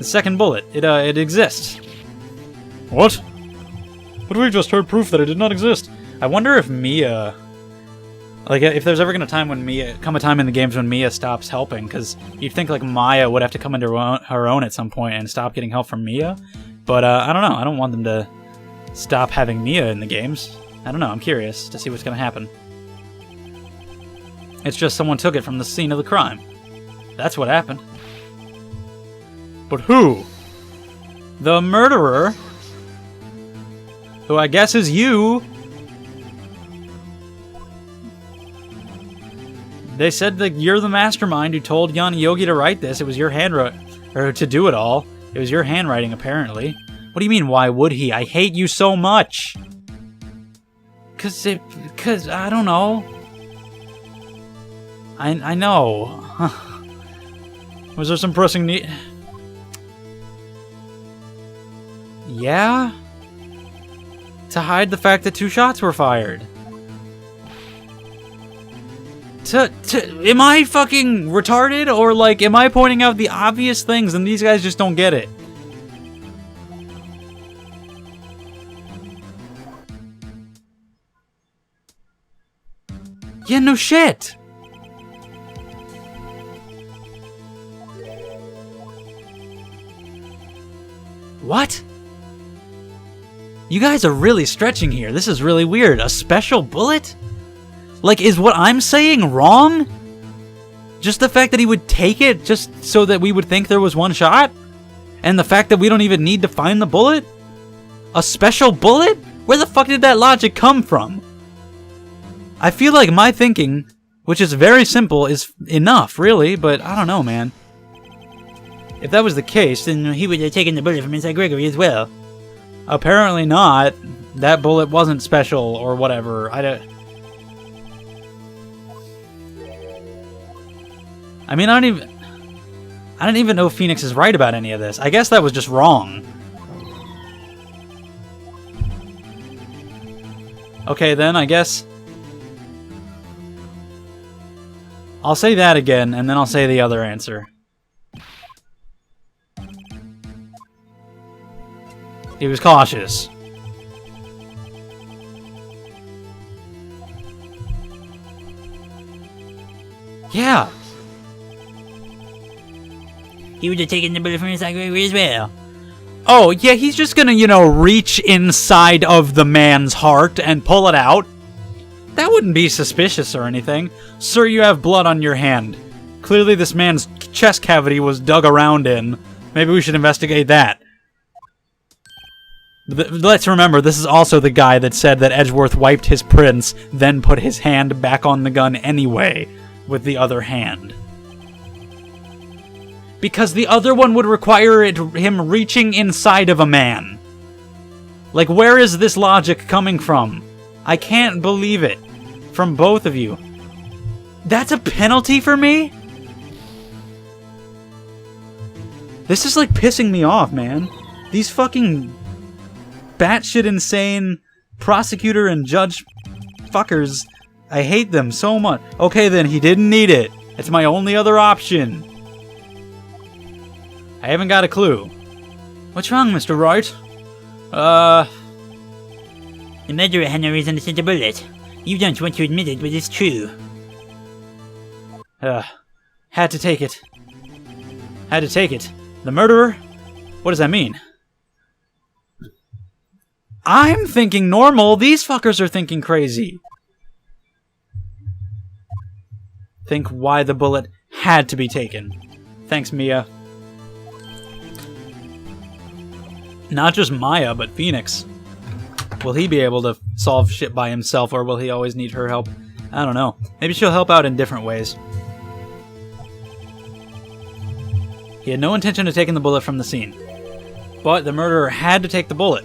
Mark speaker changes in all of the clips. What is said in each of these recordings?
Speaker 1: The second bullet. It exists. What? But we just heard proof that it did not exist. I wonder if Mia... Like, if there's ever come a time in the games when Mia stops helping, because you'd think, like, Maya would have to come into her own at some point and stop getting help from Mia. But, I don't know. I don't want them to stop having Mia in the games. I don't know. I'm curious to see what's going to happen. It's just someone took it from the scene of the crime. That's what happened. But who? The murderer? Who I guess is you. They said that you're the mastermind who told Yanni Yogi to write this. It was your or to do it all. It was your handwriting, apparently. What do you mean, why would he? I hate you so much. Cause I don't know. I know. Was there some pressing need? Yeah? To hide the fact that 2 shots were fired. Am I fucking retarded? Or, like, am I pointing out the obvious things and these guys just don't get it? Yeah, no shit! What? You guys are really stretching here. This is really weird. A special bullet? Like, is what I'm saying wrong? Just the fact that he would take it just so that we would think there was 1 shot? And the fact that we don't even need to find the bullet? A special bullet? Where the fuck did that logic come from? I feel like my thinking, which is very simple, is enough, really, but I don't know, man. If that was the case, then he would have taken the bullet from inside Gregory as well. Apparently not. That bullet wasn't special or whatever. I mean, I don't even know if Phoenix is right about any of this. I guess that was just wrong. Okay, then, I guess I'll say that again, and then I'll say the other answer. He was cautious. Yeah. He would have taken the bullet from inside Gregory as well. Oh, yeah, he's just gonna, you know, reach inside of the man's heart and pull it out. That wouldn't be suspicious or anything. Sir, you have blood on your hand. Clearly this man's chest cavity was dug around in. Maybe we should investigate that. Let's remember, this is also the guy that said that Edgeworth wiped his prints, then put his hand back on the gun anyway, with the other hand. Because the other one would require him reaching inside of a man. Like, where is this logic coming from? I can't believe it. From both of you. That's a penalty for me? This is like pissing me off, man. These fucking batshit insane prosecutor and judge fuckers. I hate them so much. Okay then, he didn't need it. It's my only other option. I haven't got a clue. What's wrong, Mr. Wright? The murderer had no reason to send a bullet. You don't want to admit it, but it's true. Had to take it. Had to take it. The murderer? What does that mean? I'm thinking normal. These fuckers are thinking crazy. Think why the bullet had to be taken. Thanks, Mia. Not just Maya, but Phoenix. Will he be able to solve shit by himself, or will he always need her help? I don't know. Maybe she'll help out in different ways. He had no intention of taking the bullet from the scene. But the murderer had to take the bullet.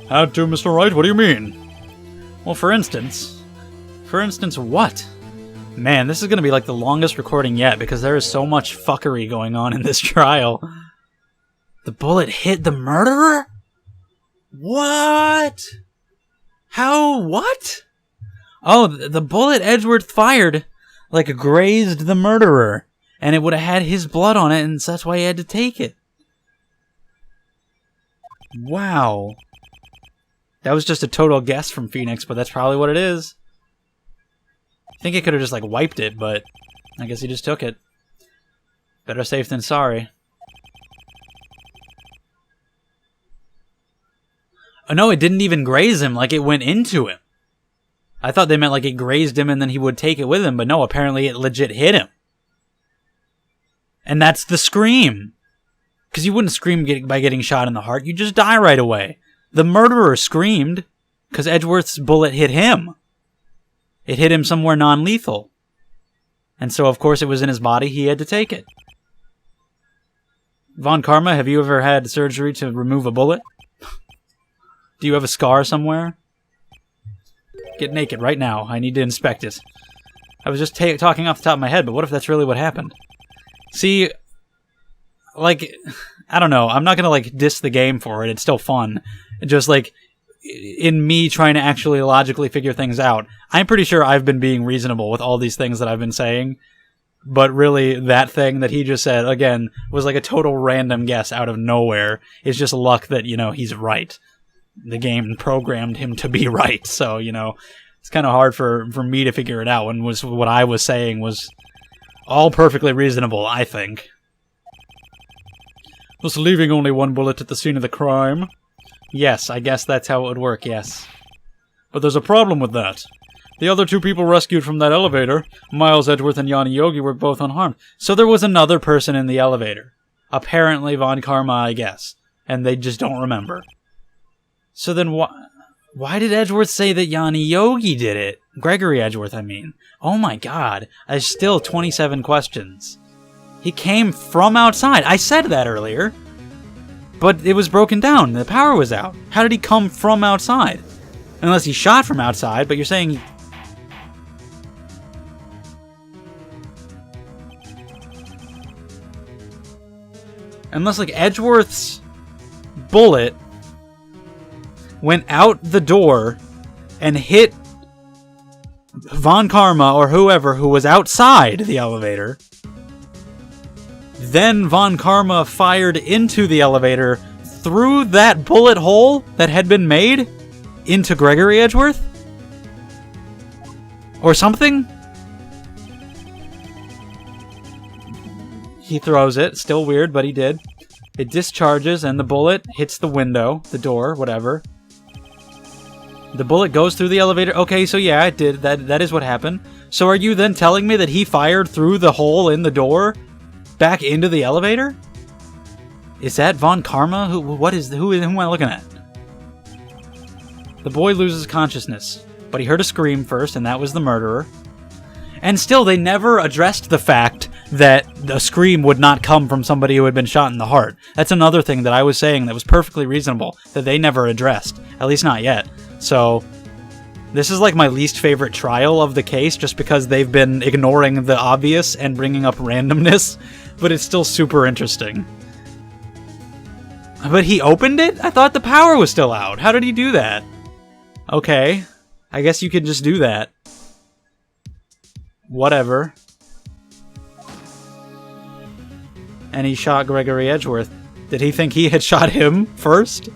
Speaker 1: Had to, Mr. Wright? What do you mean? Well, for instance... For instance, what? Man, this is going to be like the longest recording yet, because there is so much fuckery going on in this trial. The bullet hit the murderer? What? How? What? Oh, the bullet Edgeworth fired, like, grazed the murderer. And it would have had his blood on it, and that's why he had to take it. Wow. That was just a total guess from Phoenix, but that's probably what it is. I think he could have just, like, wiped it, but I guess he just took it. Better safe than sorry. Oh, no, it didn't even graze him. Like, it went into him. I thought they meant, like, it grazed him and then he would take it with him, but no, apparently it legit hit him. And that's the scream. Because you wouldn't scream by getting shot in the heart. You just die right away. The murderer screamed because Edgeworth's bullet hit him. It hit him somewhere non-lethal. And so, of course, it was in his body. He had to take it. Von Karma, have you ever had surgery to remove a bullet? Do you have a scar somewhere? Get naked right now. I need to inspect it. I was just talking off the top of my head, but what if that's really what happened? See, like, I don't know. I'm not going to, like, diss the game for it. It's still fun. Just, like, in me trying to actually logically figure things out, I'm pretty sure I've been being reasonable with all these things that I've been saying. But really, that thing that he just said, again, was like a total random guess out of nowhere. It's just luck that, you know, he's right. The game programmed him to be right. So, you know, it's kind of hard for me to figure it out when what I was saying was all perfectly reasonable, I think. Was leaving only one bullet at the scene of the crime? Yes, I guess that's how it would work, yes. But there's a problem with that. The other two people rescued from that elevator, Miles Edgeworth and Yanni Yogi, were both unharmed. So there was another person in the elevator. Apparently Von Karma, I guess. And they just don't remember. So then why did Edgeworth say that Yanni Yogi did it? Gregory Edgeworth, I mean. Oh my god. There's still 27 questions. He came from outside. I said that earlier. But it was broken down. The power was out. How did he come from outside? Unless he shot from outside, but you're saying... Unless, like, Edgeworth's bullet went out the door and hit Von Karma or whoever who was outside the elevator. Then Von Karma fired into the elevator through that bullet hole that had been made into Gregory Edgeworth? Or something? He throws it. Still weird, but he did. It discharges and the bullet hits the window, the door, whatever. The bullet goes through the elevator. Okay, so yeah, it did. That is what happened. So are you then telling me that he fired through the hole in the door back into the elevator? Is that Von Karma? Who am I looking at? The boy loses consciousness, but he heard a scream first, and that was the murderer. And still, they never addressed the fact that a scream would not come from somebody who had been shot in the heart. That's another thing that I was saying that was perfectly reasonable, that they never addressed. At least not yet. So, this is like my least favorite trial of the case, just because they've been ignoring the obvious and bringing up randomness, but it's still super interesting. But he opened it? I thought the power was still out. How did he do that? Okay. I guess you could just do that. Whatever. And he shot Gregory Edgeworth. Did he think he had shot him first?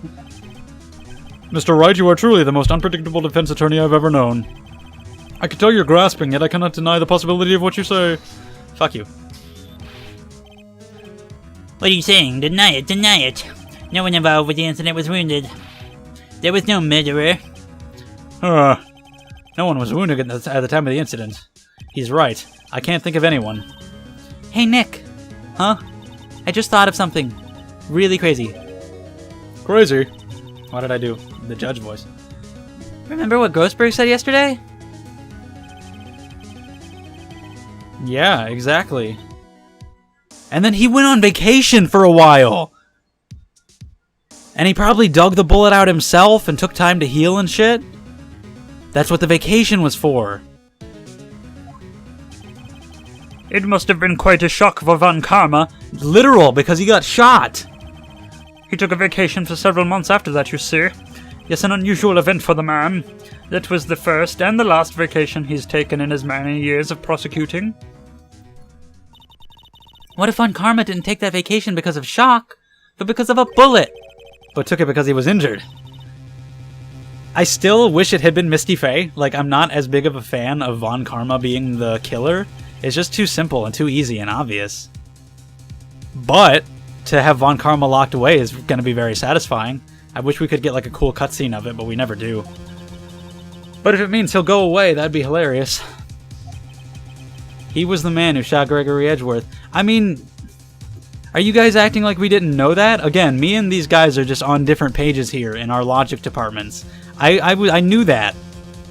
Speaker 1: Mr. Wright, you are truly the most unpredictable defense attorney I've ever known. I can tell you're grasping, yet I cannot deny the possibility of what you say. Fuck you.
Speaker 2: What are you saying? Deny it, deny it. No one involved with the incident was wounded. There was no murderer.
Speaker 1: No one was wounded at the time of the incident. He's right. I can't think of anyone. Hey, Nick. Huh? I just thought of something. Really crazy. Crazy? What did I do? The judge voice. Remember what Grossberg said yesterday? Yeah, exactly. And then he went on vacation for a while. And he probably dug the bullet out himself and took time to heal and shit. That's what the vacation was for.
Speaker 2: It must have been quite a shock for Von Karma.
Speaker 1: Literal, because he got shot.
Speaker 2: He took a vacation for several months after that, you see. Yes, an unusual event for the man. That was the first and the last vacation he's taken in his many years of prosecuting.
Speaker 1: What if Von Karma didn't take that vacation because of shock, but because of a bullet? but took it because he was injured. I still wish it had been Misty Faye. Like, I'm not as big of a fan of Von Karma being the killer. It's just too simple and too easy and obvious. But to have Von Karma locked away is going to be very satisfying. I wish we could get like a cool cutscene of it, but we never do. But if it means he'll go away, that'd be hilarious. He was the man who shot Gregory Edgeworth. I mean, are you guys acting like we didn't know that? Again, me and these guys are just on different pages here in our logic departments. I knew that.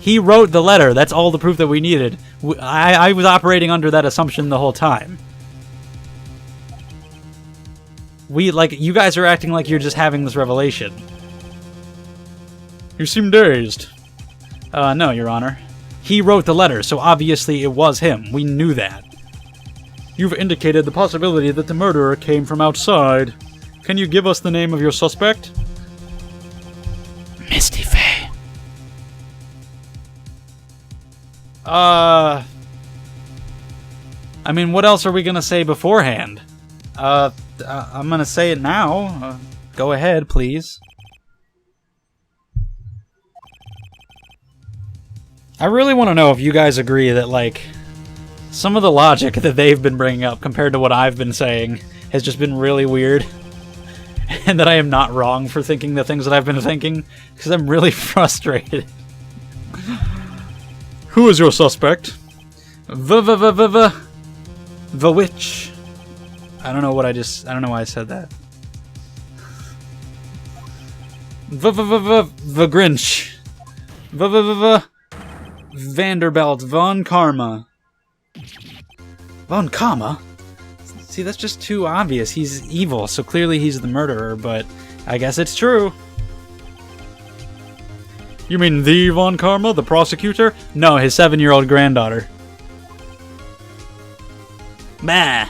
Speaker 1: He wrote the letter. That's all the proof that we needed. I was operating under that assumption the whole time. You guys are acting like you're just having this revelation. You seem dazed. No, Your Honor. He wrote the letter, so obviously it was him. We knew that. You've indicated the possibility that the murderer came from outside. Can you give us the name of your suspect? Misty Faye. I mean, what else are we gonna say beforehand? I'm gonna say it now. Go ahead, please. I really want to know if you guys agree that, like, some of the logic that they've been bringing up compared to what I've been saying has just been really weird. And that I am not wrong for thinking the things that I've been thinking, because I'm really frustrated. Who is your suspect? The witch. I don't know why I said that. The Grinch. Vanderbilt Von Karma. Von Karma? See, that's just too obvious. He's evil, so clearly he's the murderer, but I guess it's true. You mean the Von Karma, the prosecutor? No, his 7-year-old granddaughter. Bah.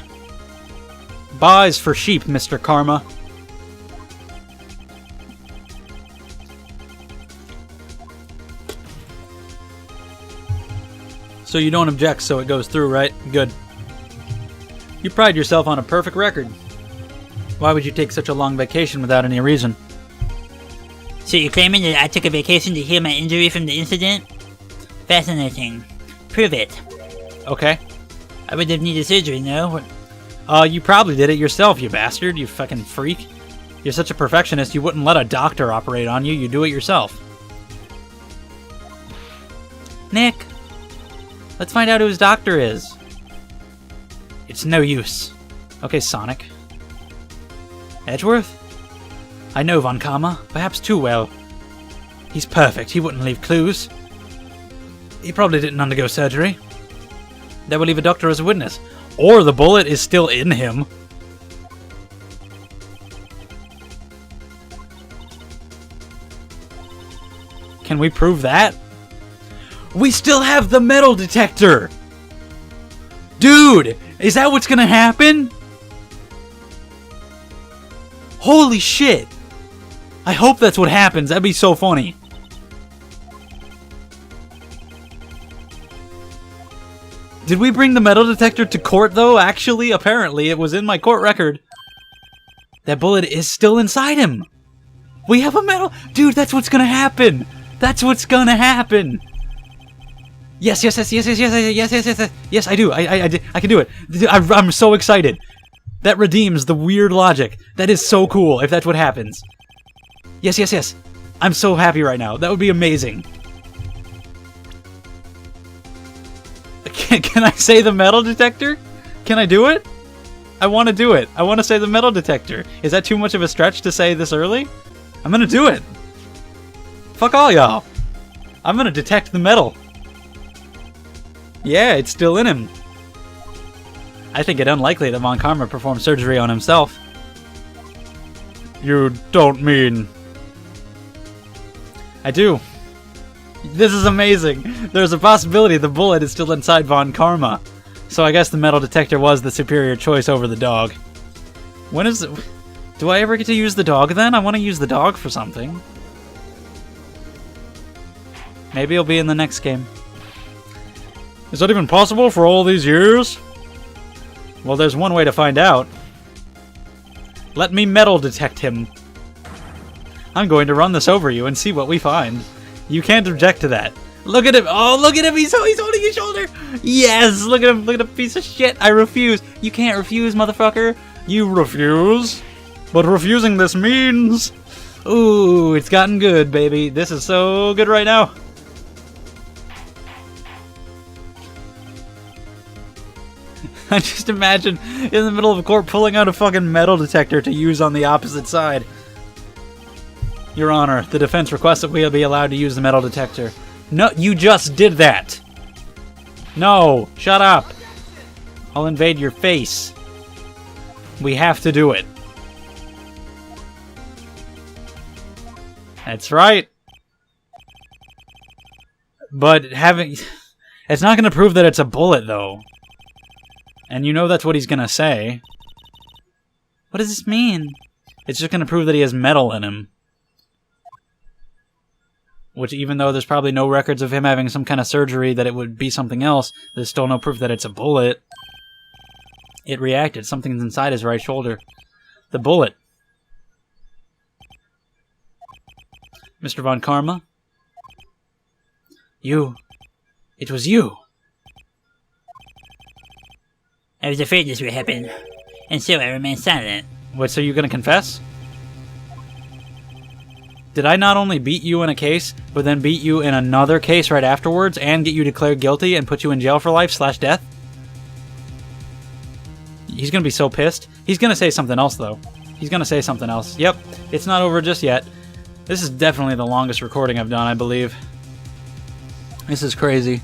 Speaker 1: Bah is for sheep, Mr. Karma. So you don't object, so it goes through, right? Good. You pride yourself on a perfect record. Why would you take such a long vacation without any reason?
Speaker 3: So you're claiming that I took a vacation to heal my injury from the incident? Fascinating. Prove it.
Speaker 1: Okay.
Speaker 3: I would have needed surgery, no?
Speaker 1: You probably did it yourself, you bastard, you fucking freak. You're such a perfectionist, you wouldn't let a doctor operate on you, you do it yourself. Nick, let's find out who his doctor is. It's no use. Okay, Sonic. Edgeworth? I know Von Karma, perhaps too well. He's perfect, he wouldn't leave clues. He probably didn't undergo surgery. That would leave a doctor as a witness. Or the bullet is still in him. Can we prove that? We still have the metal detector! Dude! Is that what's gonna happen? Holy shit! I hope that's what happens. That'd be so funny. Did we bring the metal detector to court, though? Actually, apparently, it was in my court record. That bullet is still inside him. We have a metal... Dude, that's what's gonna happen. That's what's gonna happen. Yes, yes, yes, yes, yes, yes, yes, yes, yes, yes, yes, I do. I can do it. I'm so excited. That redeems the weird logic. That is so cool if that's what happens. Yes, yes, yes. I'm so happy right now. That would be amazing. Can I say the metal detector? Can I do it? I want to do it. I want to say the metal detector. Is that too much of a stretch to say this early? I'm gonna do it. Fuck all y'all. I'm gonna detect the metal. Yeah, it's still in him. I think it unlikely that Von Karma performed surgery on himself. You don't mean... I do. This is amazing. There's a possibility the bullet is still inside Von Karma. So I guess the metal detector was the superior choice over the dog. When is it... Do I ever get to use the dog then? I want to use the dog for something. Maybe it'll be in the next game. Is that even possible for all these years? Well, there's one way to find out. Let me metal detect him. I'm going to run this over you and see what we find. You can't object to that. Look at him. Oh, look at him. He's holding his shoulder. Yes. Look at him. Look at a piece of shit. I refuse. You can't refuse, motherfucker. You refuse? But refusing this means... Ooh, it's gotten good, baby. This is so good right now. I just imagine in the middle of a court pulling out a fucking metal detector to use on the opposite side. Your Honor, the defense requests that we be allowed to use the metal detector. No, you just did that. No, shut up. I'll invade your face. We have to do it. That's right. But having... It's not going to prove that it's a bullet, though. And you know that's what he's going to say. What does this mean? It's just going to prove that he has metal in him. Which, even though there's probably no records of him having some kind of surgery that it would be something else, there's still no proof that it's a bullet. It reacted. Something's inside his right shoulder. The bullet. Mr. Von Karma? You. It was you.
Speaker 3: I was afraid this would happen, and so I remained silent.
Speaker 1: What, so you're gonna confess? Did I not only beat you in a case, but then beat you in another case right afterwards, and get you declared guilty and put you in jail for life / death? He's gonna be so pissed. He's gonna say something else, though. He's gonna say something else. Yep, it's not over just yet. This is definitely the longest recording I've done, I believe. This is crazy.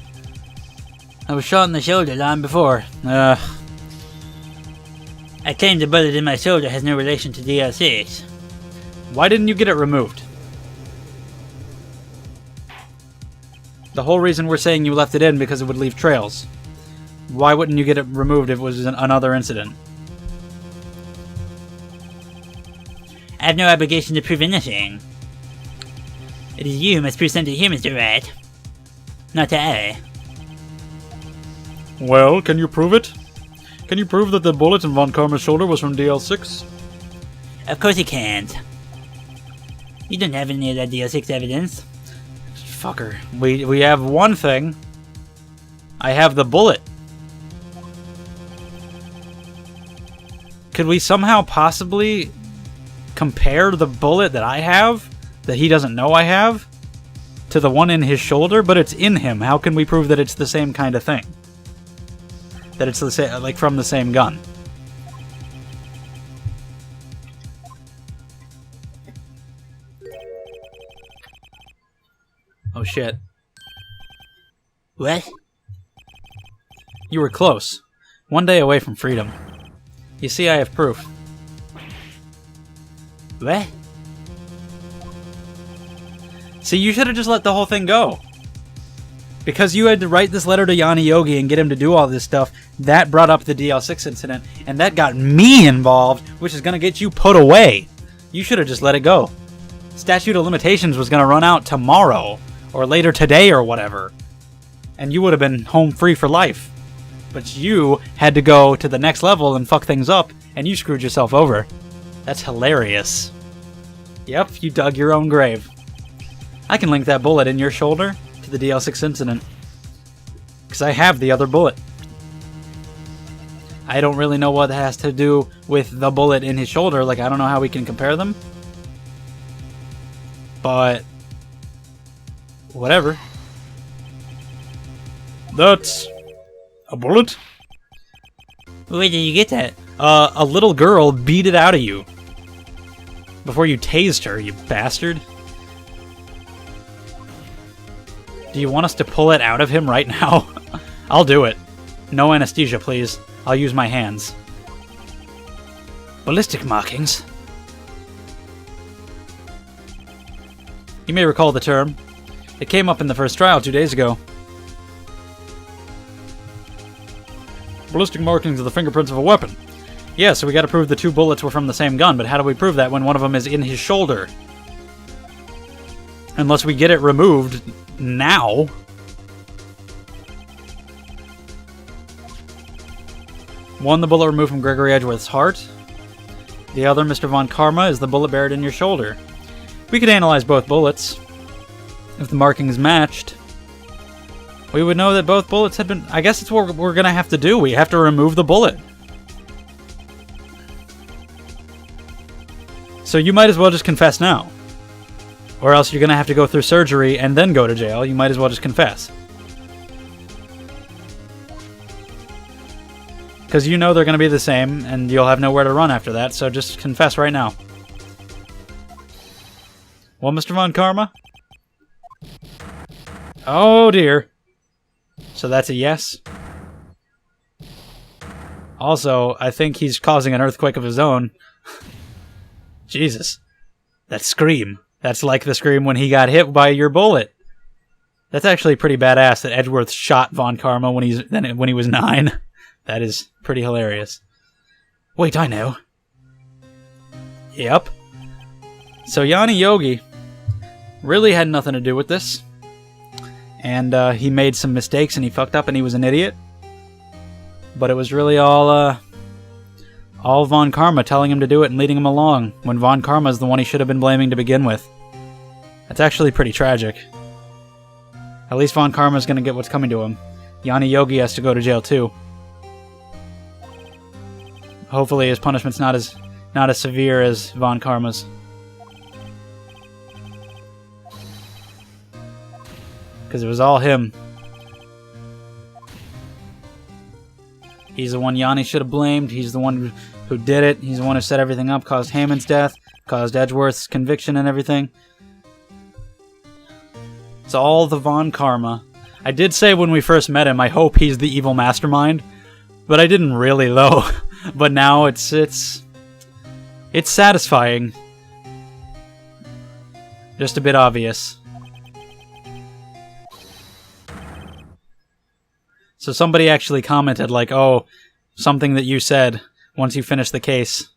Speaker 3: I was shot in the shoulder long before. I claim the bullet in my shoulder has no relation to DL6.
Speaker 1: Why didn't you get it removed? The whole reason we're saying you left it in because it would leave trails. Why wouldn't you get it removed if it was another incident?
Speaker 3: I have no obligation to prove anything. It is you who must present it here, Mr. Wright. Not I.
Speaker 2: Well, can you prove it? Can you prove that the bullet in Von Karma's shoulder was from DL6?
Speaker 3: Of course he can't. You don't have any of that DL6 evidence.
Speaker 1: Fucker. We have one thing. I have the bullet. Could we somehow possibly compare the bullet that I have, that he doesn't know I have, to the one in his shoulder? But it's in him. How can we prove that it's the same kind of thing? That it's the same, like from the same gun? Oh shit.
Speaker 3: What?
Speaker 1: You were close. One day away from freedom. You see, I have proof.
Speaker 3: What?
Speaker 1: See, you should have just let the whole thing go. Because you had to write this letter to Yanni Yogi and get him to do all this stuff, that brought up the DL6 incident, and that got me involved, which is going to get you put away. You should have just let it go. Statute of limitations was going to run out tomorrow, or later today, or whatever. And you would have been home free for life. But you had to go to the next level and fuck things up, and you screwed yourself over. That's hilarious. Yep, you dug your own grave. I can link that bullet in your shoulder to the DL6 incident. Because I have the other bullet. I don't really know what that has to do with the bullet in his shoulder. Like, I don't know how we can compare them. But... whatever.
Speaker 2: That's... a bullet?
Speaker 3: Where did you get that?
Speaker 1: A little girl beat it out of you. Before you tased her, you bastard. Do you want us to pull it out of him right now? I'll do it. No anesthesia, please. I'll use my hands. Ballistic markings. You may recall the term. It came up in the first trial 2 days ago.
Speaker 2: Ballistic markings are the fingerprints of a weapon.
Speaker 1: Yeah, so we gotta prove the two bullets were from the same gun, but how do we prove that when one of them is in his shoulder? Unless we get it removed now. One, the bullet removed from Gregory Edgeworth's heart. The other, Mr. Von Karma, is the bullet buried in your shoulder. We could analyze both bullets. If the markings matched, we would know that both bullets had been... I guess it's what we're going to have to do. We have to remove the bullet. So you might as well just confess now. Or else you're going to have to go through surgery and then go to jail. You might as well just confess. Because you know they're going to be the same, and you'll have nowhere to run after that, so just confess right now. Well, Mr. Von Karma? Oh, dear. So that's a yes. Also, I think he's causing an earthquake of his own. Jesus. That scream. That's like the scream when he got hit by your bullet. That's actually pretty badass that Edgeworth shot Von Karma when he was 9. That is pretty hilarious. Wait, I know. Yep. So Yanni Yogi really had nothing to do with this. And he made some mistakes and he fucked up and he was an idiot. But it was really all Von Karma telling him to do it and leading him along, when Von Karma is the one he should have been blaming to begin with. That's actually pretty tragic. At least Von Karma is going to get what's coming to him. Yanni Yogi has to go to jail too. Hopefully his punishment's not as severe as Von Karma's. Because it was all him. He's the one Yanni should have blamed. He's the one who did it. He's the one who set everything up, caused Hammond's death, caused Edgeworth's conviction and everything. It's all the Von Karma. I did say when we first met him, I hope he's the evil mastermind. But I didn't really, though. But now it's satisfying. Just a bit obvious. So somebody actually commented like, oh, something that you said, once you finish the case,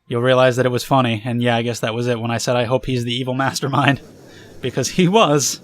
Speaker 1: you'll realize that it was funny. And yeah, I guess that was it when I said I hope he's the evil mastermind. Because he was.